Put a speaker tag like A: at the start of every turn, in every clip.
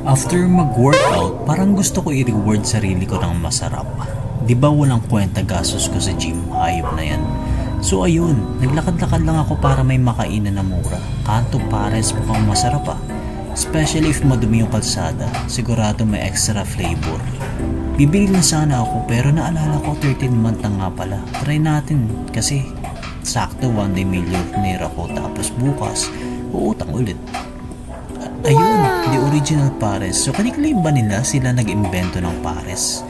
A: After mag-workout, parang gusto ko i-reward sarili ko ng masarap. Di ba walang kwenta gastos ko sa gym? Hayop na yan. So ayun, naglakad-lakad lang ako para may makainan na mura. Kanto Pares mukhang masarap ah. Especially if madumi yung kalsada, sigurado may extra flavor. Bibili na sana ako pero naalala ko 13 month na nga pala. Try natin kasi sakto one day millionaire ako tapos bukas uutang ulit. Ayun, the original Pares. So kani-claim ba nila sila nag-imbento ng Pares?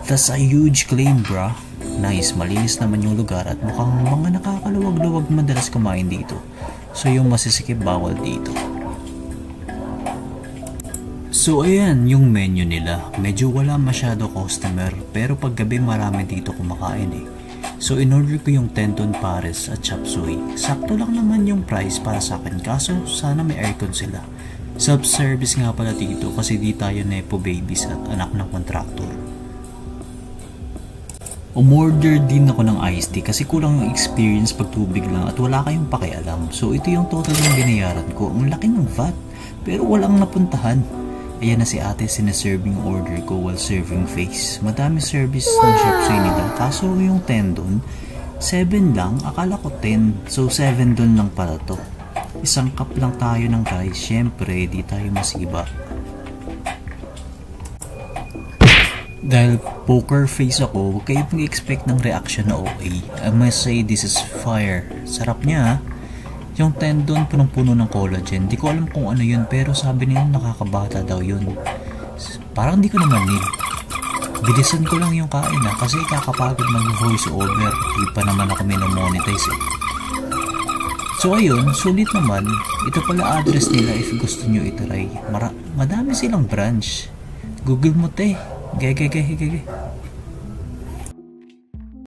A: That's a huge claim bra. Nice, malinis naman yung lugar at mukhang mga nakakaluwag-luwag madalas kumain dito. So yung masisikip bawal dito. So ayan yung menu nila. Medyo wala masyado customer pero paggabi marami dito kumakain eh. So in-order ko yung tenton Pares at chop suey. Sakto lang naman yung price para sa akin kaso sana may aircon sila. Self-service nga pala dito kasi di tayo nepo babies at anak ng contractor. Umorder din ako ng iced tea kasi kulang yung experience pag tubig lang at wala kayong pakialam. So ito yung total ng binayaran ko. Ang laki ng VAT pero walang napuntahan. Ayan na si ate sinaserve yung order ko while serving face. Madami service ng shop suey nila kaso yung tendon 7 lang, akala ko 10. So 7 dun lang pala to. Isang cup lang tayo ng rice, syempre di tayo masiba. Dahil poker face ako, huwag kayo mag-expect ng reaction na okay. I must say this is fire. Sarap niya. Yung tendon punong-puno ng collagen. Di ko alam kung ano yun pero sabi nila nakakabata daw yun. Parang di ko naman need. Bilisan ko lang yung kain kasi kakapagod mag-voice over. Di pa naman ako minomonetize eh. So ayun, sulit naman. Ito pala address nila if gusto nyo itry. Madami silang branch. Google mo te. Gege.